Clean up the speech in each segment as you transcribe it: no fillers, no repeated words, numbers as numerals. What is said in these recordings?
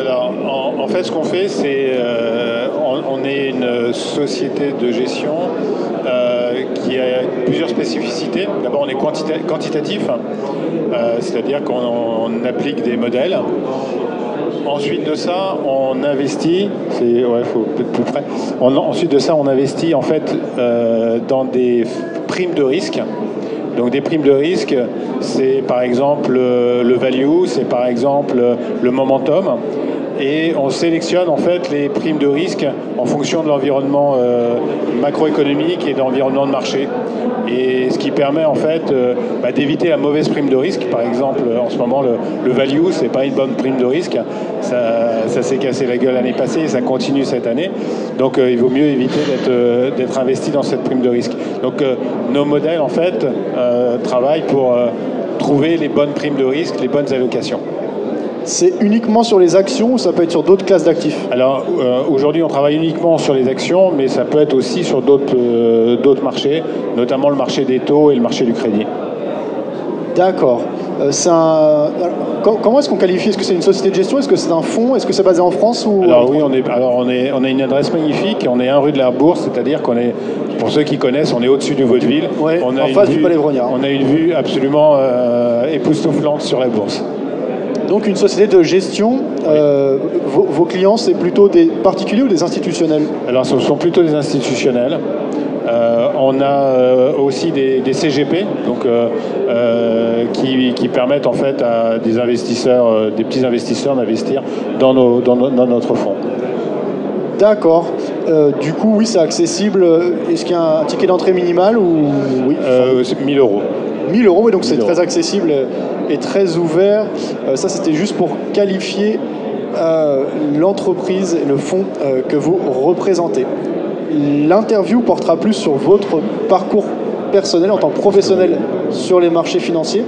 Alors, en fait, ce qu'on fait, c'est on est une société de gestion qui a plusieurs spécificités. D'abord, on est quantitatif, c'est-à-dire qu'on applique des modèles. Ensuite de ça, on investit. Faut peut-être plus près. Ensuite de ça, on investit en fait dans des primes de risque. Donc des primes de risque, c'est par exemple le value, c'est par exemple le momentum. Et on sélectionne en fait les primes de risque en fonction de l'environnement macroéconomique et de l'environnement de marché. Et ce qui permet en fait d'éviter la mauvaise prime de risque. Par exemple, en ce moment, le value, c'est pas une bonne prime de risque. Ça s'est cassé la gueule l'année passée et ça continue cette année. Donc il vaut mieux éviter d'être investi dans cette prime de risque. Donc nos modèles en fait travaillent pour trouver les bonnes primes de risque, les bonnes allocations. C'est uniquement sur les actions ou ça peut être sur d'autres classes d'actifs? Alors aujourd'hui on travaille uniquement sur les actions, mais ça peut être aussi sur d'autres marchés, notamment le marché des taux et le marché du crédit. D'accord. Comment est-ce qu'on qualifie? Est-ce que c'est une société de gestion? Est-ce que c'est un fonds? Est-ce que c'est basé en France ou... Alors oui, on a une adresse magnifique. On est 1 rue de la Bourse, c'est-à-dire qu'on est, pour ceux qui connaissent, on est au-dessus du Vaudeville. Ouais, on a en face du Palais Brongniart. On a une vue absolument époustouflante sur la Bourse. Donc une société de gestion, vos clients, c'est plutôt des particuliers ou des institutionnels? Alors ce sont plutôt des institutionnels. On a aussi des CGP, donc, qui permettent en fait à des investisseurs, des petits investisseurs d'investir dans notre fonds. D'accord. Du coup, oui, c'est accessible. Est-ce qu'il y a un ticket d'entrée minimal ou... Oui, c'est 1 000 €. 1 000 €, oui, donc c'est 1 000 très accessible et très ouvert. Ça, c'était juste pour qualifier l'entreprise et le fonds que vous représentez. L'interview portera plus sur votre parcours personnel en tant que professionnel sur les marchés financiers.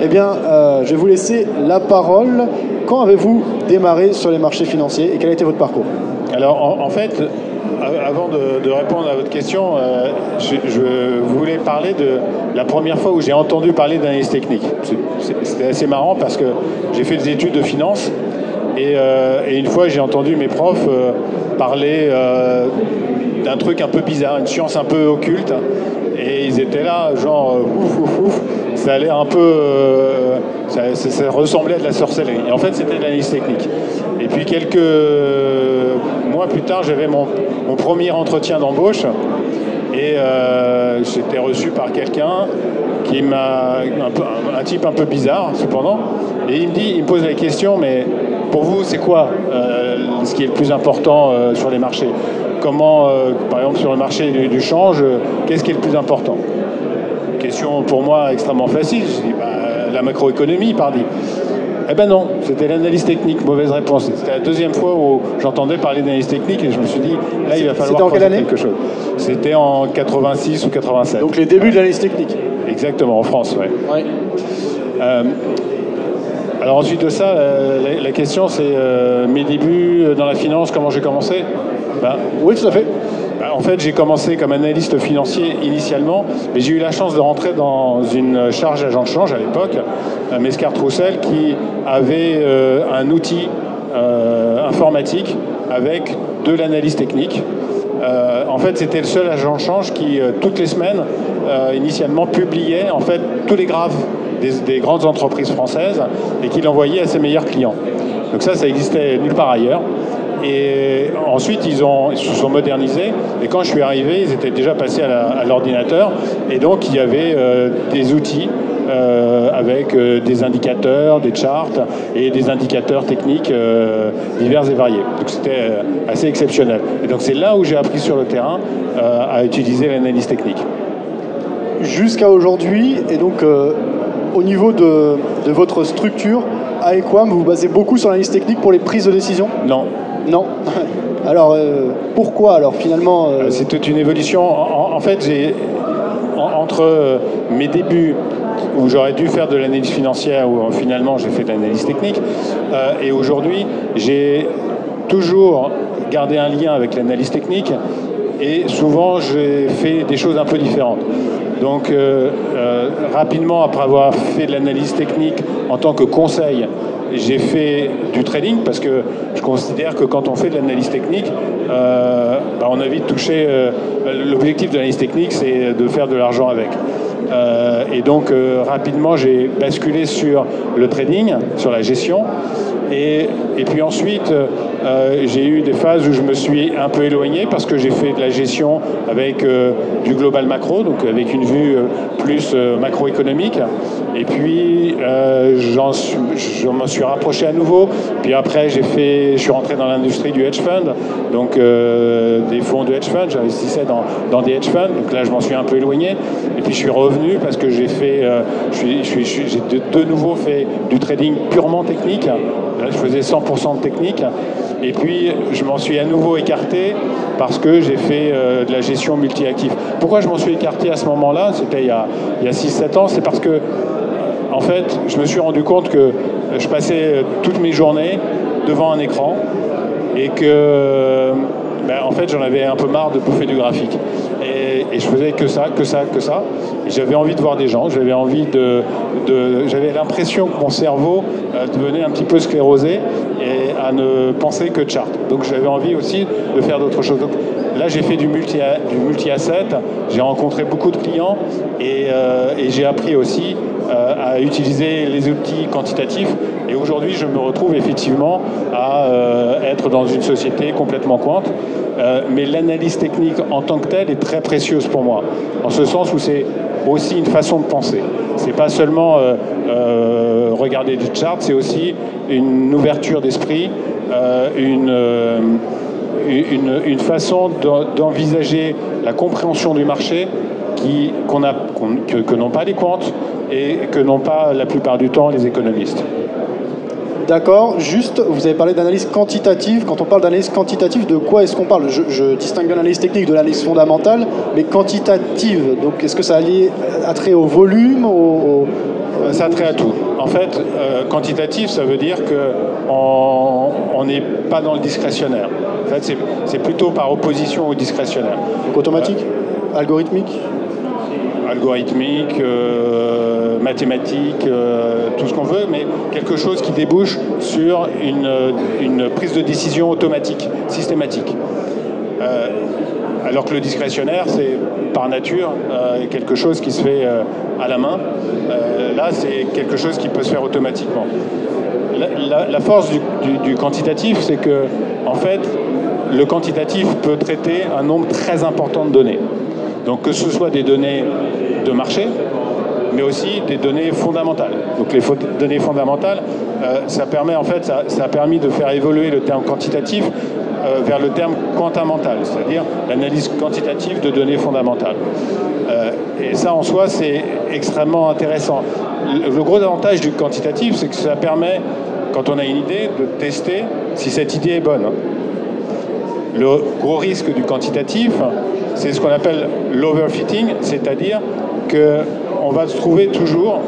Eh bien, je vais vous laisser la parole. Quand avez-vous démarré sur les marchés financiers et quel a été votre parcours? Alors, en fait, avant de répondre à votre question, je voulais parler de la première fois où j'ai entendu parler d'analyse technique. C'était assez marrant parce que j'ai fait des études de finance et une fois j'ai entendu mes profs parler d'un truc un peu bizarre, une science un peu occulte, et ils étaient là, genre ouf, ça a l'air un peu, ça ressemblait à de la sorcellerie. Et en fait, c'était de l'analyse technique. Et puis quelques mois plus tard, j'avais mon premier entretien d'embauche et j'étais reçu par quelqu'un qui m'a un type un peu bizarre cependant, et il me pose la question, mais pour vous, c'est quoi ce qui est le plus important sur les marchés? Comment, par exemple, sur le marché du change, qu'est-ce qui est le plus important? Question pour moi extrêmement facile. Je dis, la macroéconomie, pardi. Eh ben non, c'était l'analyse technique. Mauvaise réponse. C'était la deuxième fois où j'entendais parler d'analyse technique et je me suis dit, là, il va falloir faire quelque chose. C'était en 86 ou 87. Donc les débuts de l'analyse technique. Exactement, en France, ouais. Ouais. Alors ensuite de ça, la question c'est mes débuts dans la finance, comment j'ai commencé? Oui, tout à fait. En fait, j'ai commencé comme analyste financier initialement, mais j'ai eu la chance de rentrer dans une charge agent de change à l'époque, Mescar-Troussel, qui avait un outil informatique avec de l'analyse technique. En fait, c'était le seul agent de change qui, toutes les semaines, initialement publiait en fait tous les graphes des grandes entreprises françaises et qui l'envoyait à ses meilleurs clients. Donc ça existait nulle part ailleurs. Et ensuite, ils se sont modernisés. Et quand je suis arrivé, ils étaient déjà passés à l'ordinateur. Et donc, il y avait des outils avec des indicateurs, des charts et des indicateurs techniques divers et variés. Donc, c'était assez exceptionnel. Et donc, c'est là où j'ai appris sur le terrain à utiliser l'analyse technique. Jusqu'à aujourd'hui, et donc au niveau de votre structure, à Equam, vous vous basez beaucoup sur l'analyse technique pour les prises de décision? Non. Non. Alors, pourquoi alors finalement C'est toute une évolution. En fait, entre mes débuts où j'aurais dû faire de l'analyse financière, où finalement j'ai fait de l'analyse technique, et aujourd'hui, j'ai toujours gardé un lien avec l'analyse technique, et souvent j'ai fait des choses un peu différentes. Donc rapidement, après avoir fait de l'analyse technique en tant que conseil j'ai fait du trading parce que je considère que quand on fait de l'analyse technique, on a vite touché. L'objectif de l'analyse technique, c'est de faire de l'argent avec. Et donc, rapidement, j'ai basculé sur le trading, sur la gestion. Et puis ensuite, j'ai eu des phases où je me suis un peu éloigné parce que j'ai fait de la gestion avec du global macro, donc avec une vue plus macroéconomique. Et puis, je m'en suis rapproché à nouveau. Puis après, je suis rentré dans l'industrie du hedge fund, donc des fonds de hedge fund. J'investissais dans des hedge funds. Donc là, je m'en suis un peu éloigné. Et puis, je suis revenu parce que j'ai fait, j'ai de nouveau fait du trading purement technique. Là, je faisais 100% de technique. Et puis, je m'en suis à nouveau écarté parce que j'ai fait de la gestion multi-actifs. Pourquoi je m'en suis écarté à ce moment-là? C'était il y a 6-7 ans. C'est parce que, en fait, je me suis rendu compte que je passais toutes mes journées devant un écran et que, en fait, j'en avais un peu marre de bouffer du graphique. Et je faisais que ça. Et j'avais envie de voir des gens, j'avais l'impression que mon cerveau devenait un petit peu sclérosé et à ne penser que de chart. Donc j'avais envie aussi de faire d'autres choses. Donc, là, j'ai fait du multi-asset, j'ai rencontré beaucoup de clients et j'ai appris aussi à utiliser les outils quantitatifs. Et aujourd'hui, je me retrouve effectivement à être dans une société complètement quant. Mais l'analyse technique en tant que telle est très précieuse pour moi, en ce sens où c'est aussi une façon de penser. C'est pas seulement regarder du chart, c'est aussi une ouverture d'esprit, une façon d'envisager la compréhension du marché que n'ont pas les quants et que n'ont pas la plupart du temps les économistes. D'accord, juste, vous avez parlé d'analyse quantitative. Quand on parle d'analyse quantitative, de quoi est-ce qu'on parle? Je distingue bien l'analyse technique de l'analyse fondamentale, mais quantitative, donc est-ce que ça a trait au volume Ça a trait à tout. En fait, quantitatif, ça veut dire qu'on n'est pas dans le discrétionnaire. En fait, c'est plutôt par opposition au discrétionnaire. Donc automatique, algorithmique mathématiques, tout ce qu'on veut, mais quelque chose qui débouche sur une prise de décision automatique, systématique. Alors que le discrétionnaire, c'est par nature quelque chose qui se fait à la main. Là, c'est quelque chose qui peut se faire automatiquement. La force du quantitatif, c'est que, en fait, le quantitatif peut traiter un nombre très important de données. Donc que ce soit des données de marché, mais aussi des données fondamentales. Donc les données fondamentales, ça a permis de faire évoluer le terme quantitatif vers le terme quantamental, c'est-à-dire l'analyse quantitative de données fondamentales. Et ça, en soi, c'est extrêmement intéressant. Le gros avantage du quantitatif, c'est que ça permet, quand on a une idée, de tester si cette idée est bonne. Le gros risque du quantitatif, c'est ce qu'on appelle l'overfitting, c'est-à-dire qu'on va se trouver toujours,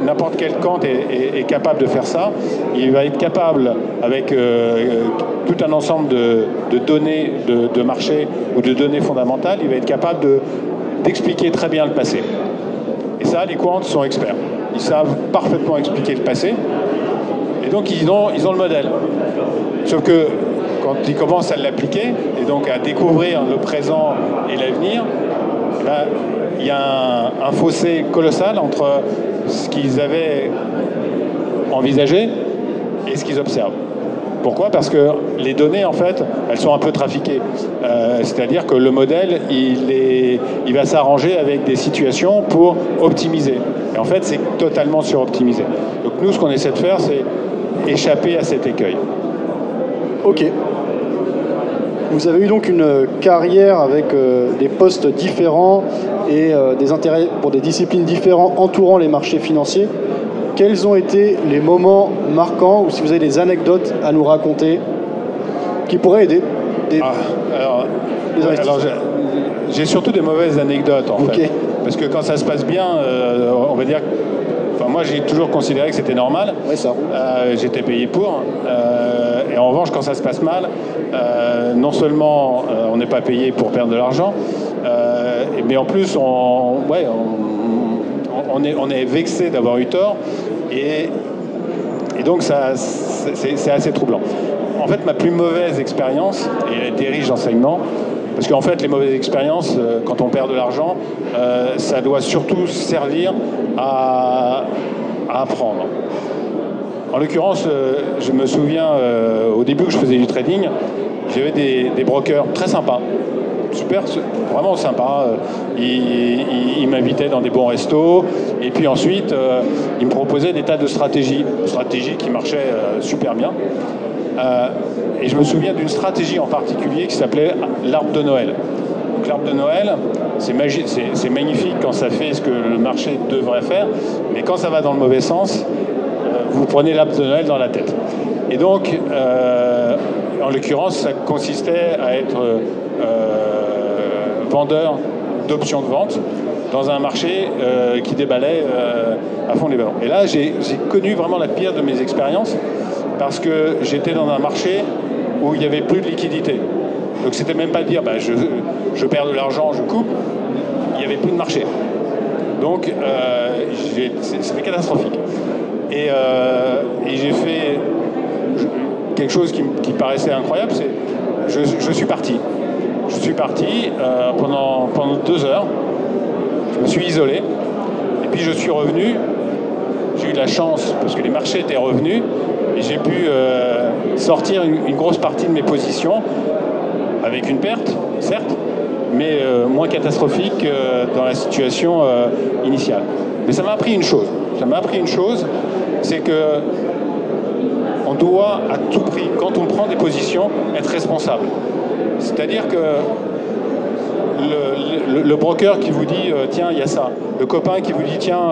n'importe quel quant est capable de faire ça, il va être capable, avec tout un ensemble de données de marché ou de données fondamentales, il va être capable d'expliquer très bien le passé. Et ça, les quants sont experts. Ils savent parfaitement expliquer le passé, et donc ils ont le modèle. Sauf que quand ils commencent à l'appliquer, et donc à découvrir le présent et l'avenir, il y a un fossé colossal entre ce qu'ils avaient envisagé et ce qu'ils observent. Pourquoi? Parce que les données, en fait, elles sont un peu trafiquées. C'est-à-dire que le modèle, il va s'arranger avec des situations pour optimiser. Et en fait, c'est totalement suroptimisé. Donc nous, ce qu'on essaie de faire, c'est échapper à cet écueil. Ok. Vous avez eu donc une carrière avec des postes différents et des intérêts pour des disciplines différentes entourant les marchés financiers. Quels ont été les moments marquants, ou si vous avez des anecdotes à nous raconter qui pourraient aider les investisseurs? J'ai surtout des mauvaises anecdotes, en fait. Parce que quand ça se passe bien, on va dire... Enfin, moi, j'ai toujours considéré que c'était normal. Ouais, ça roule. J'étais payé pour. Et en revanche, quand ça se passe mal, non seulement on n'est pas payé pour perdre de l'argent, mais en plus, on est vexé d'avoir eu tort. Et Et donc, c'est assez troublant. En fait, ma plus mauvaise expérience, et elle était riche d'enseignements, parce qu'en fait, les mauvaises expériences, quand on perd de l'argent, ça doit surtout servir à apprendre. En l'occurrence, je me souviens, au début que je faisais du trading, j'avais des brokers très sympas, super, vraiment sympas. Ils m'invitaient dans des bons restos, et puis ensuite, ils me proposaient des tas de stratégies qui marchaient super bien. Et je me souviens d'une stratégie en particulier qui s'appelait l'arbre de Noël. Donc l'arbre de Noël, c'est magnifique quand ça fait ce que le marché devrait faire, mais quand ça va dans le mauvais sens, vous prenez l'arbre de Noël dans la tête. Et donc, en l'occurrence, ça consistait à être vendeur d'options de vente dans un marché qui déballait à fond les ballons. Et là, j'ai connu vraiment la pire de mes expériences, parce que j'étais dans un marché où il n'y avait plus de liquidité. Donc c'était même pas de dire je perds de l'argent, je coupe. Il n'y avait plus de marché. Donc c'était catastrophique. Et j'ai fait quelque chose qui paraissait incroyable, c'est je suis parti. Je suis parti pendant 2 heures. Je me suis isolé. Et puis je suis revenu. J'ai eu de la chance parce que les marchés étaient revenus. Et j'ai pu sortir une grosse partie de mes positions avec une perte, certes, mais moins catastrophique dans la situation initiale. Mais ça m'a appris une chose. C'est que on doit à tout prix, quand on prend des positions, être responsable. C'est-à-dire que le broker qui vous dit tiens, il y a ça. Le copain qui vous dit tiens,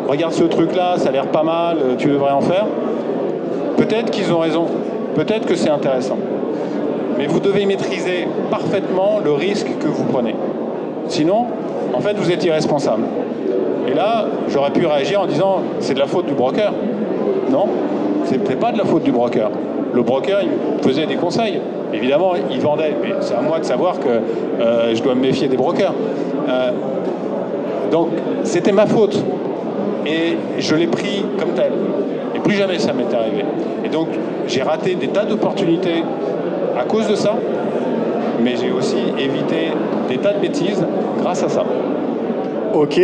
regarde ce truc-là, ça a l'air pas mal, tu devrais en faire. Peut-être qu'ils ont raison, peut-être que c'est intéressant. Mais vous devez maîtriser parfaitement le risque que vous prenez. Sinon, en fait, vous êtes irresponsable. Et là, j'aurais pu réagir en disant c'est de la faute du broker. Non, c'était pas de la faute du broker. Le broker, il me faisait des conseils. Évidemment, il vendait, mais c'est à moi de savoir que je dois me méfier des brokers. Donc, c'était ma faute. Et je l'ai pris comme tel. Et plus jamais ça m'est arrivé. Et donc, j'ai raté des tas d'opportunités à cause de ça, mais j'ai aussi évité des tas de bêtises grâce à ça. Ok,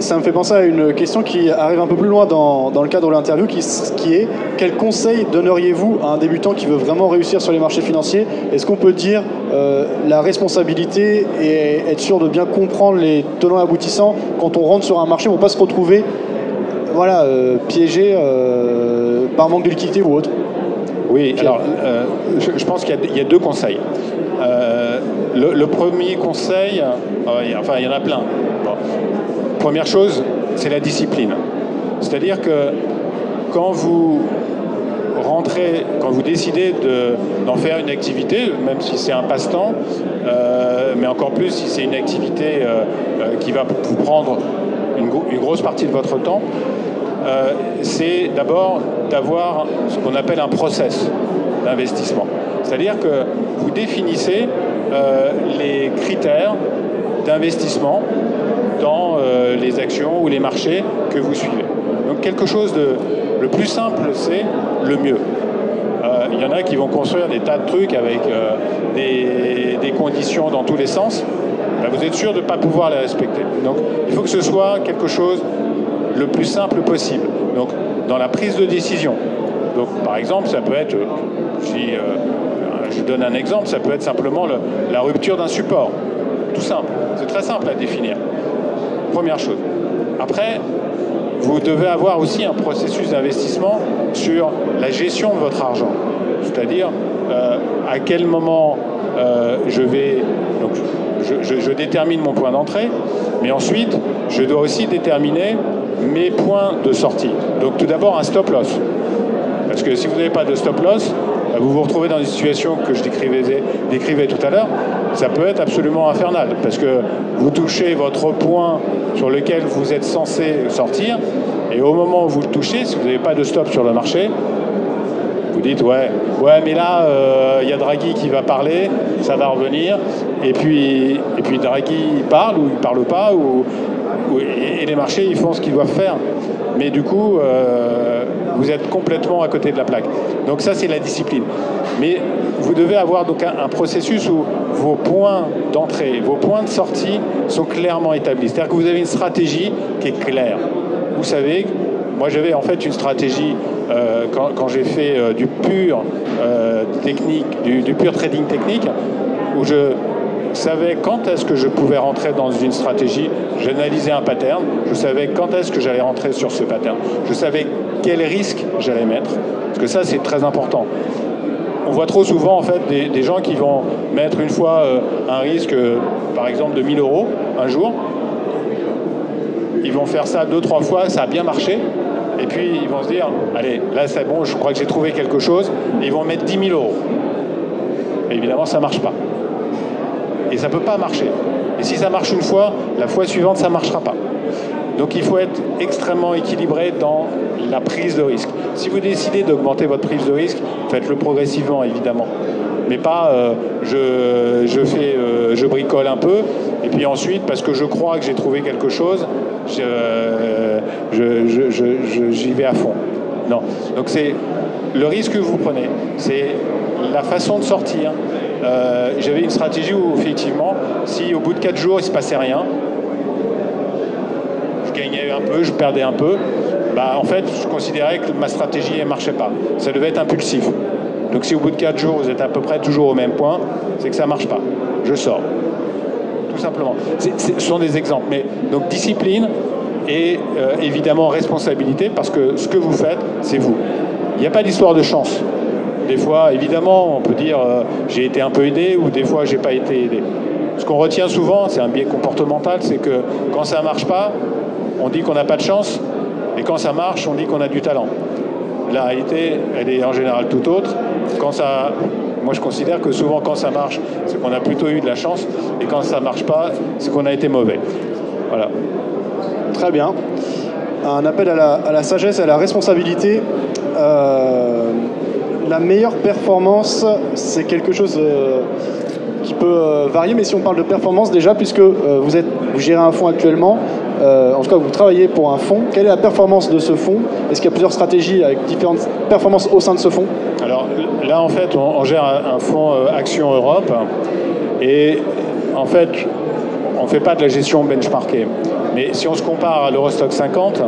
ça me fait penser à une question qui arrive un peu plus loin dans le cadre de l'interview, qui est quel conseil donneriez-vous à un débutant qui veut vraiment réussir sur les marchés financiers? Est-ce qu'on peut dire la responsabilité et être sûr de bien comprendre les tenants et aboutissants quand on rentre sur un marché pour ne pas se retrouver piégé par manque de liquidité ou autre? Oui, alors je pense qu'il y a 2 conseils. Le premier conseil, il y en a plein. Bon. Première chose, c'est la discipline. C'est-à-dire que quand vous décidez d'en faire une activité, même si c'est un passe-temps, mais encore plus si c'est une activité qui va vous prendre une grosse partie de votre temps, c'est d'abord d'avoir ce qu'on appelle un process d'investissement. C'est-à-dire que vous définissez les critères d'investissement dans les actions ou les marchés que vous suivez. Donc quelque chose le plus simple, c'est le mieux. Il y en a qui vont construire des tas de trucs avec des conditions dans tous les sens. Ben, vous êtes sûr de ne pas pouvoir les respecter. Donc il faut que ce soit quelque chose le plus simple possible. Donc dans la prise de décision. Donc par exemple, ça peut être, je donne un exemple, ça peut être simplement la rupture d'un support. Tout simple. C'est très simple à définir. Première chose. Après, vous devez avoir aussi un processus d'investissement sur la gestion de votre argent. C'est-à-dire à quel moment je détermine mon point d'entrée, mais ensuite, je dois aussi déterminer mes points de sortie. Donc tout d'abord, un stop loss. Parce que si vous n'avez pas de stop loss, vous vous retrouvez dans une situation que je décrivais tout à l'heure, ça peut être absolument infernal, parce que vous touchez votre point sur lequel vous êtes censé sortir, et au moment où vous le touchez, si vous n'avez pas de stop sur le marché, vous dites ouais mais là y a Draghi qui va parler, ça va revenir, et puis Draghi il parle ou il parle pas, et les marchés ils font ce qu'ils doivent faire. Mais du coup, vous êtes complètement à côté de la plaque. Donc ça, c'est la discipline. Mais vous devez avoir donc un processus où vos points d'entrée, vos points de sortie sont clairement établis. C'est-à-dire que vous avez une stratégie qui est claire. Vous savez, moi j'avais en fait une stratégie quand j'ai fait du pur technique, du pur trading technique, où je savais quand est-ce que je pouvais rentrer dans une stratégie, j'analysais un pattern, je savais quand est-ce que j'allais rentrer sur ce pattern, je savais quel risque j'allais mettre, parce que ça c'est très important. On voit trop souvent en fait des gens qui vont mettre une fois un risque, par exemple de 1000 € un jour, ils vont faire ça 2-3 fois, ça a bien marché, et puis ils vont se dire, allez, là c'est bon, je crois que j'ai trouvé quelque chose, et ils vont mettre 10 000 €. Et évidemment ça ne marche pas. Et ça ne peut pas marcher. Et si ça marche une fois, la fois suivante, ça ne marchera pas. Donc il faut être extrêmement équilibré dans la prise de risque. Si vous décidez d'augmenter votre prise de risque, faites-le progressivement, évidemment. Mais pas je bricole un peu, et puis ensuite, parce que je crois que j'ai trouvé quelque chose, j'y vais à fond. Non. Donc c'est le risque que vous prenez, c'est la façon de sortir. J'avais une stratégie où, effectivement, si au bout de 4 jours, il ne se passait rien, je gagnais un peu, je perdais un peu, bah, en fait, je considérais que ma stratégie ne marchait pas. Ça devait être impulsif. Donc si au bout de 4 jours, vous êtes à peu près toujours au même point, c'est que ça ne marche pas. Je sors. Tout simplement. Ce sont des exemples. Mais, donc discipline et évidemment responsabilité, parce que ce que vous faites, c'est vous. Il n'y a pas d'histoire de chance. Des fois, évidemment, on peut dire j'ai été un peu aidé, ou des fois j'ai pas été aidé. Ce qu'on retient souvent, c'est un biais comportemental, c'est que quand ça marche pas, on dit qu'on n'a pas de chance, et quand ça marche, on dit qu'on a du talent. La réalité, elle est en général tout autre. Moi je considère que souvent quand ça marche, c'est qu'on a plutôt eu de la chance, et quand ça marche pas, c'est qu'on a été mauvais. Voilà. Très bien. Un appel à la sagesse et à la responsabilité. La meilleure performance, c'est quelque chose qui peut varier, mais si on parle de performance déjà, puisque vous gérez un fonds actuellement, en tout cas vous travaillez pour un fonds, quelle est la performance de ce fonds? Est-ce qu'il y a plusieurs stratégies avec différentes performances au sein de ce fonds? Alors là en fait on gère un fonds Action Europe, et en fait on ne fait pas de la gestion benchmarkée. Mais si on se compare à l'Eurostoxx 50,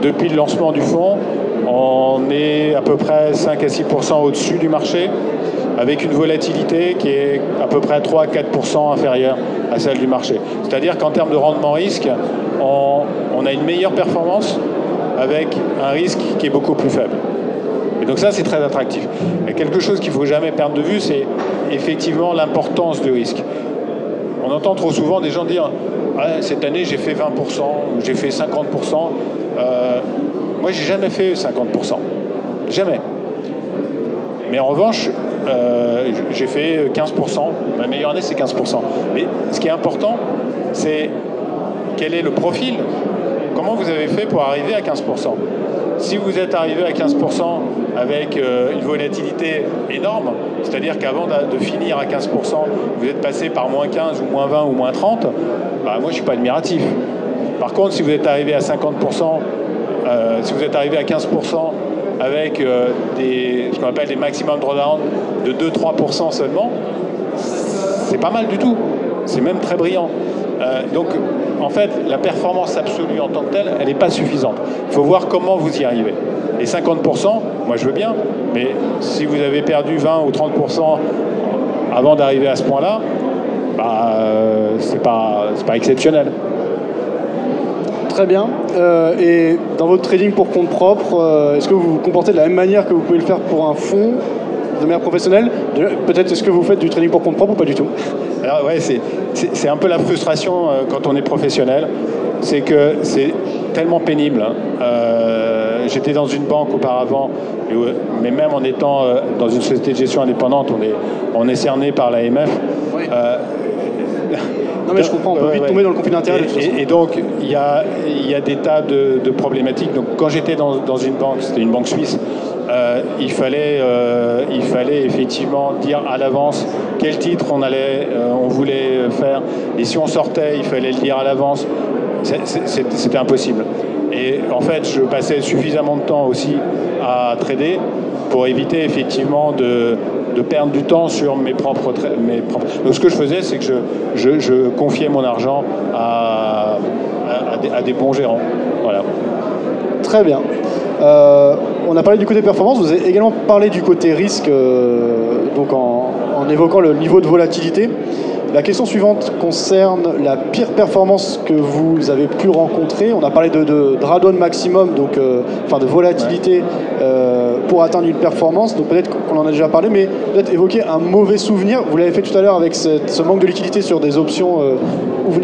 depuis le lancement du fonds, on est à peu près 5 à 6% au-dessus du marché, avec une volatilité qui est à peu près 3 à 4% inférieure à celle du marché. C'est-à-dire qu'en termes de rendement risque, on a une meilleure performance avec un risque qui est beaucoup plus faible. Et donc ça, c'est très attractif. Et quelque chose qu'il ne faut jamais perdre de vue, c'est effectivement l'importance du risque. On entend trop souvent des gens dire ah, cette année j'ai fait 20%, ou j'ai fait 50%. Moi, j'ai jamais fait 50%. Jamais. Mais en revanche, j'ai fait 15%. Ma meilleure année, c'est 15%. Mais ce qui est important, c'est quel est le profil. Comment vous avez fait pour arriver à 15%? Si vous êtes arrivé à 15% avec une volatilité énorme, c'est-à-dire qu'avant de finir à 15%, vous êtes passé par moins 15 ou moins 20 ou moins 30, bah, moi, je ne suis pas admiratif. Par contre, si vous êtes arrivé à 50%, si vous êtes arrivé à 15% avec ce qu'on appelle des maximum drawdown de 2-3% seulement, c'est pas mal du tout. C'est même très brillant. Donc, en fait, la performance absolue en tant que telle, elle n'est pas suffisante. Il faut voir comment vous y arrivez. Et 50%, moi je veux bien, mais si vous avez perdu 20 ou 30% avant d'arriver à ce point-là, bah, c'est pas exceptionnel. Très bien. Et dans votre trading pour compte propre, est-ce que vous vous comportez de la même manière que vous pouvez le faire pour un fonds de manière professionnelle? Peut-être est-ce que vous faites du trading pour compte propre ou pas du tout? Alors ouais, c'est un peu la frustration quand on est professionnel, c'est que c'est tellement pénible. J'étais dans une banque auparavant, mais même en étant dans une société de gestion indépendante, on est cerné par l'AMF. Oui. Non mais je comprends, on peut vite tomber dans le conflit d'intérêts. Et donc il y a des tas de problématiques. Donc quand j'étais dans une banque, c'était une banque suisse, il fallait effectivement dire à l'avance quel titre on voulait faire. Et si on sortait, il fallait le dire à l'avance. C'était impossible. Et en fait, je passais suffisamment de temps aussi à trader pour éviter effectivement de perdre du temps sur mes propres. Donc ce que je faisais, c'est que je confiais mon argent à des bons gérants. Voilà. Très bien. On a parlé du côté performance, vous avez également parlé du côté risque, donc en évoquant le niveau de volatilité. La question suivante concerne la pire performance que vous avez pu rencontrer. On a parlé de drawdown maximum, donc de volatilité pour atteindre une performance. Donc peut-être qu'on en a déjà parlé, mais peut-être évoquer un mauvais souvenir. Vous l'avez fait tout à l'heure avec ce manque de liquidité sur des options où vous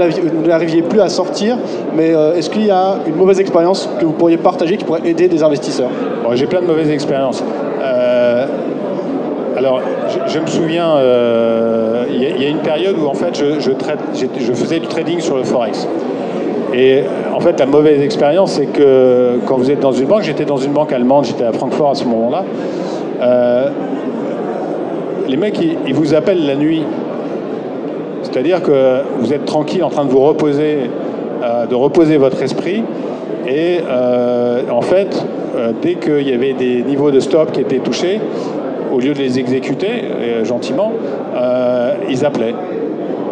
n'arriviez plus à sortir. Mais est-ce qu'il y a une mauvaise expérience que vous pourriez partager qui pourrait aider des investisseurs? Bon, j'ai plein de mauvaises expériences. Alors, je me souviens, il y a une période où en fait je faisais du trading sur le Forex. Et en fait, la mauvaise expérience, c'est que quand vous êtes dans une banque, j'étais dans une banque allemande, j'étais à Francfort à ce moment-là, les mecs, ils vous appellent la nuit. C'est-à-dire que vous êtes tranquille en train de vous reposer, de reposer votre esprit. Et en fait, dès qu'il y avait des niveaux de stop qui étaient touchés, au lieu de les exécuter gentiment, ils appelaient.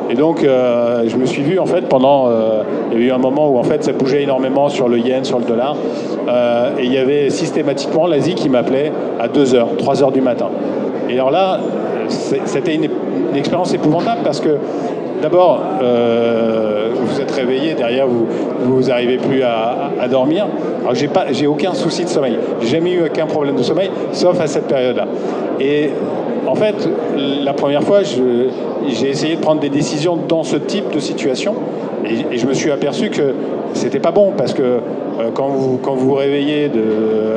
Et donc, je me suis vu, en fait, il y a eu un moment où, en fait, ça bougeait énormément sur le yen, sur le dollar, et il y avait systématiquement l'Asie qui m'appelait à 2h, 3h du matin. Et alors là, c'était une expérience épouvantable parce que, d'abord, vous êtes réveillé, derrière, vous n'arrivez plus à dormir. Alors, j'ai aucun souci de sommeil. J'ai jamais eu aucun problème de sommeil, sauf à cette période-là. Et en fait, la première fois, j'ai essayé de prendre des décisions dans ce type de situation, et je me suis aperçu que c'était pas bon, parce que quand vous vous réveillez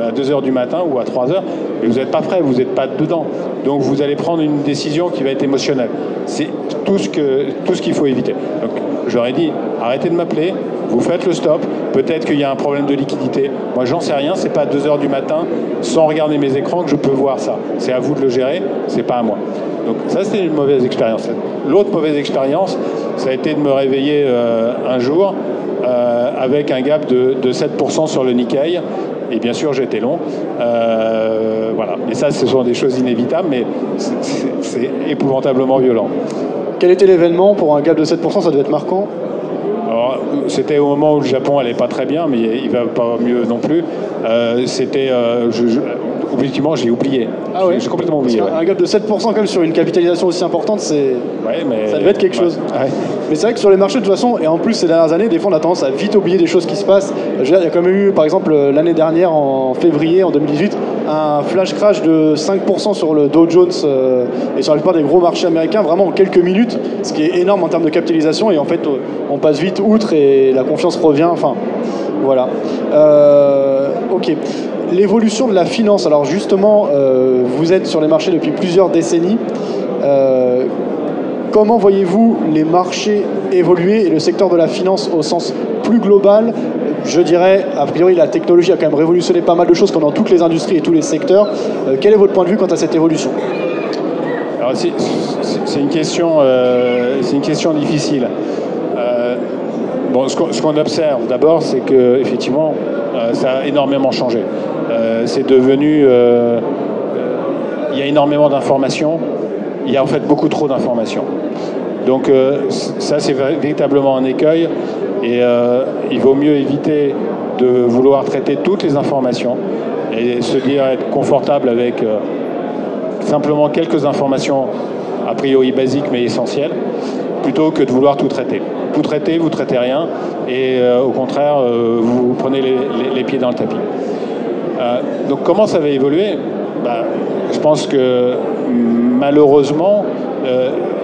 à 2h du matin ou à 3h, vous n'êtes pas prêt, vous n'êtes pas dedans. Donc vous allez prendre une décision qui va être émotionnelle. C'est tout ce qu'il faut éviter. Donc j'aurais dit, arrêtez de m'appeler, vous faites le stop, peut-être qu'il y a un problème de liquidité. Moi, j'en sais rien, c'est pas à 2h du matin, sans regarder mes écrans, que je peux voir ça. C'est à vous de le gérer, c'est pas à moi. Donc ça, c'était une mauvaise expérience. L'autre mauvaise expérience, ça a été de me réveiller un jour avec un gap de 7% sur le Nikkei. Et bien sûr, j'étais long. Voilà. Et ça, ce sont des choses inévitables, mais c'est épouvantablement violent. Quel était l'événement? Pour un gap de 7%, ça devait être marquant. Alors, c'était au moment où le Japon allait pas très bien, mais il va pas mieux non plus. C'était, objectivement, j'ai oublié. Ah ouais. J'ai complètement oublié. Un gap de 7% comme sur une capitalisation aussi importante, ça devait être quelque chose. Ouais. Mais c'est vrai que sur les marchés, de toute façon, et en plus ces dernières années, des fois on a tendance à vite oublier des choses qui se passent. Il y a quand même eu, par exemple, l'année dernière, en février, en 2018, un flash crash de 5% sur le Dow Jones et sur la plupart des gros marchés américains, vraiment en quelques minutes, ce qui est énorme en termes de capitalisation, et en fait on passe vite outre et la confiance revient, enfin voilà. Ok. L'évolution de la finance, alors justement, vous êtes sur les marchés depuis plusieurs décennies. Comment voyez-vous les marchés évoluer et le secteur de la finance au sens plus global? Je dirais, a priori, la technologie a quand même révolutionné pas mal de choses comme dans toutes les industries et tous les secteurs. Quel est votre point de vue quant à cette évolution? Alors, c'est une question difficile. Bon, ce qu'on observe d'abord, c'est que effectivement, ça a énormément changé. C'est devenu, il y a énormément d'informations. Il y a en fait beaucoup trop d'informations. Donc ça, c'est véritablement un écueil. Et il vaut mieux éviter de vouloir traiter toutes les informations et se dire être confortable avec simplement quelques informations a priori basiques mais essentielles, plutôt que de vouloir tout traiter. Vous traitez, vous traitez rien, et au contraire, vous prenez les pieds dans le tapis. Donc comment ça va évoluer? Je pense que malheureusement,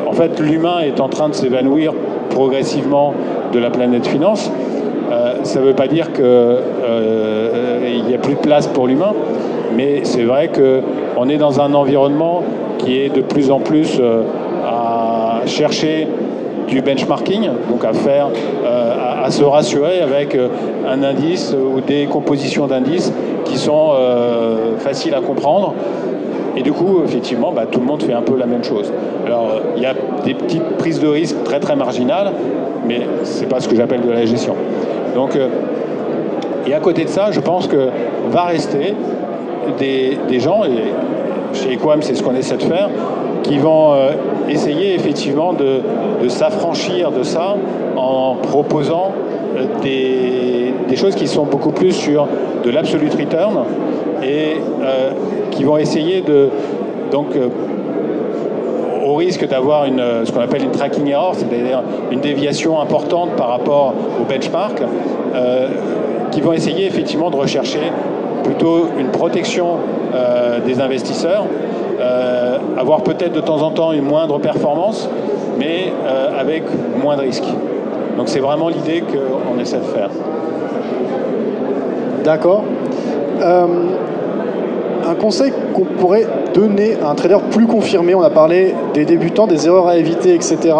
en fait, l'humain est en train de s'évanouir progressivement de la planète finance. Ça ne veut pas dire qu'il n'y a plus de place pour l'humain, mais c'est vrai qu'on est dans un environnement qui est de plus en plus à chercher du benchmarking, donc à se rassurer avec un indice ou des compositions d'indices qui sont faciles à comprendre. Et du coup, effectivement, tout le monde fait un peu la même chose. Alors, il y a des petites prises de risque très très marginales, mais c'est pas ce que j'appelle de la gestion. Donc, Et à côté de ça, je pense que va rester des gens, et chez Equam, c'est ce qu'on essaie de faire, qui vont essayer effectivement de s'affranchir de ça en proposant des choses qui sont beaucoup plus sur de l'absolute return et qui vont essayer de... Donc, au risque d'avoir ce qu'on appelle une tracking error, c'est-à-dire une déviation importante par rapport au benchmark, qui vont essayer effectivement de rechercher plutôt une protection des investisseurs, avoir peut-être de temps en temps une moindre performance, mais avec moins de risques. Donc c'est vraiment l'idée qu'on essaie de faire. D'accord. Un conseil qu'on pourrait donner à un trader plus confirmé, on a parlé des débutants, des erreurs à éviter, etc.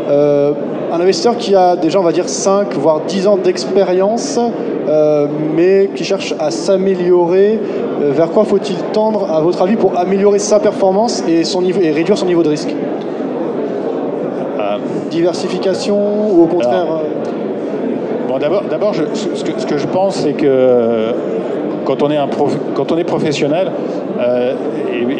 Un investisseur qui a déjà, on va dire, 5 voire 10 ans d'expérience, mais qui cherche à s'améliorer, vers quoi faut-il tendre, à votre avis, pour améliorer sa performance et réduire son niveau de risque? Diversification ou au contraire... Bon, d'abord ce que je pense, c'est que quand on est professionnel,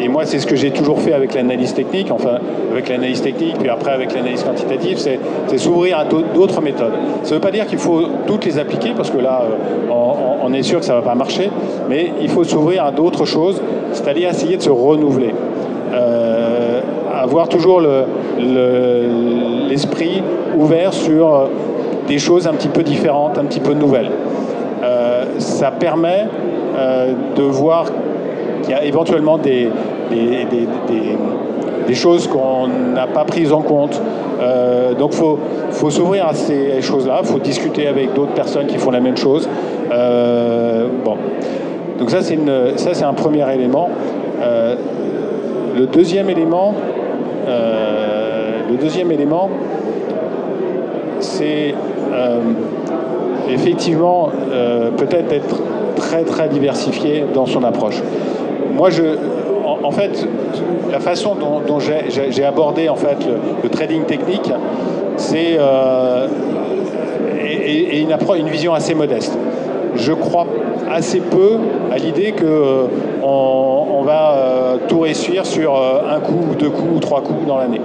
et moi c'est ce que j'ai toujours fait avec l'analyse technique, enfin avec l'analyse technique, puis après avec l'analyse quantitative, c'est s'ouvrir à d'autres méthodes. Ça ne veut pas dire qu'il faut toutes les appliquer, parce que là on est sûr que ça ne va pas marcher, mais il faut s'ouvrir à d'autres choses, c'est-à-dire essayer de se renouveler. Avoir toujours l'esprit ouvert sur des choses un petit peu différentes, un petit peu nouvelles. Ça permet de voir qu'il y a éventuellement des choses qu'on n'a pas prises en compte. Donc il faut s'ouvrir à ces choses-là, il faut discuter avec d'autres personnes qui font la même chose. Bon. Donc ça c'est un premier élément. Le deuxième élément, c'est effectivement peut-être être très très diversifié dans son approche. Moi, en fait, la façon dont j'ai abordé en fait le trading technique, c'est une vision assez modeste. Je crois assez peu à l'idée que on va tout réussir sur un coup, ou 2 coups, ou 3 coups dans l'année.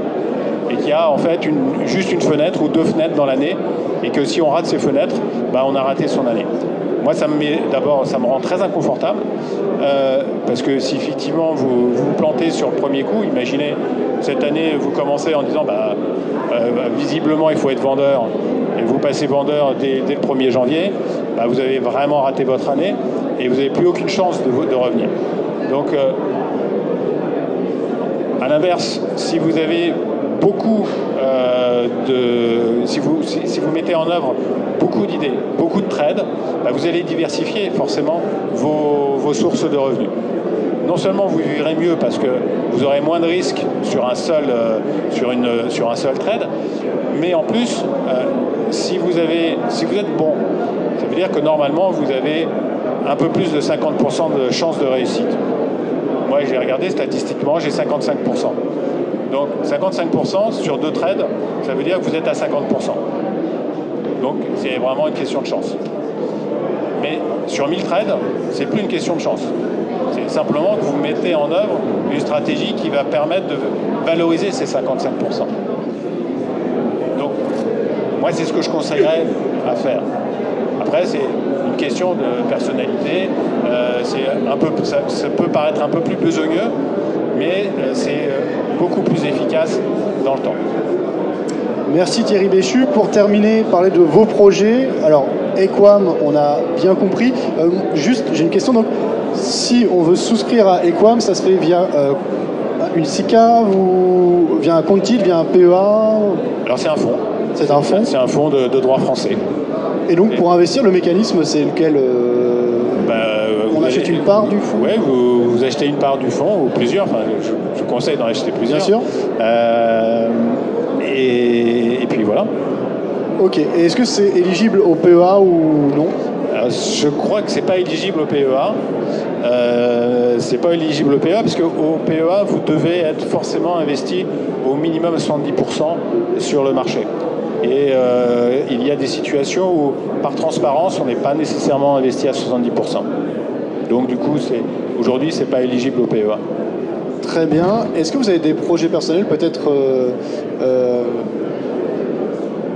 Et qu'il y a en fait juste une fenêtre ou 2 fenêtres dans l'année, et que si on rate ces fenêtres, on a raté son année. Moi, ça me rend très inconfortable, parce que si effectivement vous vous plantez sur le premier coup, imaginez, cette année, vous commencez en disant visiblement il faut être vendeur, et vous passez vendeur dès le 1er janvier, vous avez vraiment raté votre année, et vous n'avez plus aucune chance de revenir. Donc, à l'inverse, si vous avez beaucoup si vous mettez en œuvre beaucoup d'idées, beaucoup de trades, vous allez diversifier forcément vos sources de revenus. Non seulement vous vivrez mieux parce que vous aurez moins de risques sur un seul trade, mais en plus, si vous êtes bon, ça veut dire que normalement vous avez un peu plus de 50% de chances de réussite. Moi, j'ai regardé statistiquement, j'ai 55%. Donc 55% sur 2 trades, ça veut dire que vous êtes à 50%. Donc c'est vraiment une question de chance. Mais sur 1000 trades, c'est plus une question de chance. C'est simplement que vous mettez en œuvre une stratégie qui va permettre de valoriser ces 55%. Donc moi, c'est ce que je conseillerais à faire. Après, c'est une question de personnalité. Ça peut paraître un peu plus besogneux, mais c'est beaucoup plus efficace dans le temps. Merci Thierry Béchu. Pour terminer, parler de vos projets. Alors, Equam, on a bien compris. Juste, j'ai une question. Donc, si on veut souscrire à Equam, ça se fait via une SICA ou via un compte titre, via un PEA? Alors, c'est un fonds. C'est un fonds? C'est un fonds de droit français. Et donc, pour investir, le mécanisme, c'est lequel? On achète une part du fonds? Oui, vous achetez une part du fonds, ou plusieurs. Enfin, je vous conseille d'en acheter plusieurs. Bien sûr. Et puis voilà. Ok. Et est-ce que c'est éligible au PEA ou non? Alors, je crois que c'est pas éligible au PEA. C'est pas éligible au PEA parce qu'au PEA, vous devez être forcément investi au minimum 70% sur le marché. Et il y a des situations où, par transparence, on n'est pas nécessairement investi à 70%. Donc du coup, aujourd'hui, ce n'est pas éligible au PEA. Très bien. Est-ce que vous avez des projets personnels, peut-être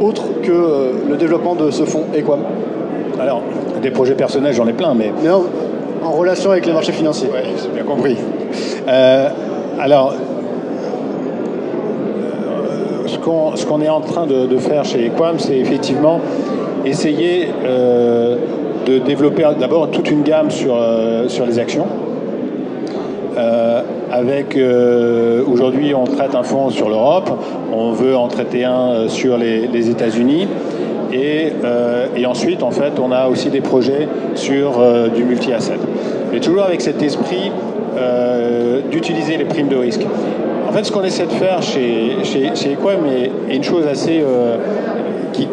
autres que le développement de ce fonds Equam? Alors, des projets personnels, j'en ai plein, mais en relation avec les marchés financiers. Oui, j'ai bien compris. Ce qu'on est en train de faire chez Equam, c'est effectivement essayer de développer d'abord toute une gamme sur les actions. Aujourd'hui, on traite un fonds sur l'Europe, on veut en traiter un sur les États-Unis. Et ensuite, en fait, on a aussi des projets sur du multi-asset. Mais toujours avec cet esprit d'utiliser les primes de risque. En fait, ce qu'on essaie de faire chez Equam est une chose assez qui,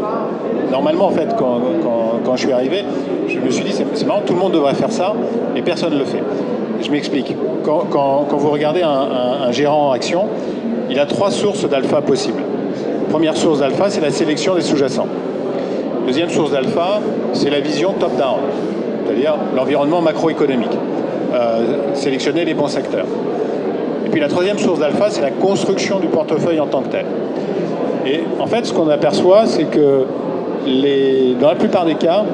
normalement, en fait, quand je suis arrivé, je me suis dit, c'est marrant, tout le monde devrait faire ça, et personne ne le fait. Je m'explique. Quand vous regardez un gérant en action, il a 3 sources d'alpha possibles. Première source d'alpha, c'est la sélection des sous-jacents. Deuxième source d'alpha, c'est la vision top-down, c'est-à-dire l'environnement macroéconomique. Sélectionner les bons secteurs. Et puis la troisième source d'alpha, c'est la construction du portefeuille en tant que tel. Et en fait, ce qu'on aperçoit, c'est que dans la plupart des cas,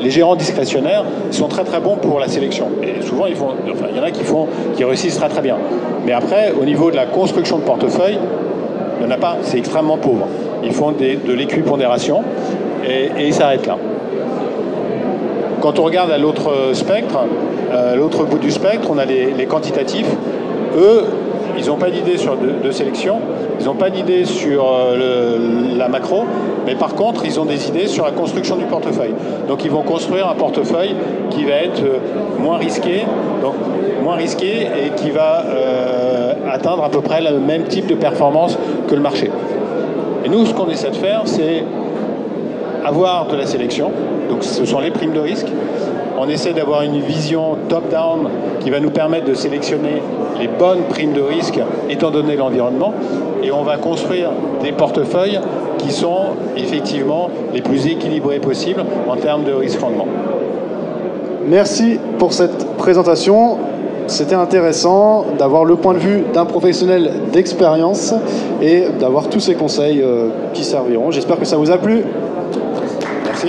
les gérants discrétionnaires sont très très bons pour la sélection. Et souvent, il y en a qui réussissent très très bien. Mais après, au niveau de la construction de portefeuille, il n'y en a pas, c'est extrêmement pauvre. Ils font de l'équipondération et ils s'arrêtent là. Quand on regarde à l'autre spectre, l'autre bout du spectre, on a les quantitatifs. Eux, ils n'ont pas d'idée de sélection, ils n'ont pas d'idée sur la macro, mais par contre, ils ont des idées sur la construction du portefeuille. Donc, ils vont construire un portefeuille qui va être moins risqué et qui va atteindre à peu près le même type de performance que le marché. Et nous, ce qu'on essaie de faire, c'est avoir de la sélection. Donc, ce sont les primes de risque. On essaie d'avoir une vision top-down qui va nous permettre de sélectionner les bonnes primes de risque étant donné l'environnement. Et on va construire des portefeuilles qui sont effectivement les plus équilibrés possibles en termes de risque-rendement. Merci pour cette présentation. C'était intéressant d'avoir le point de vue d'un professionnel d'expérience et d'avoir tous ces conseils qui serviront. J'espère que ça vous a plu. Merci.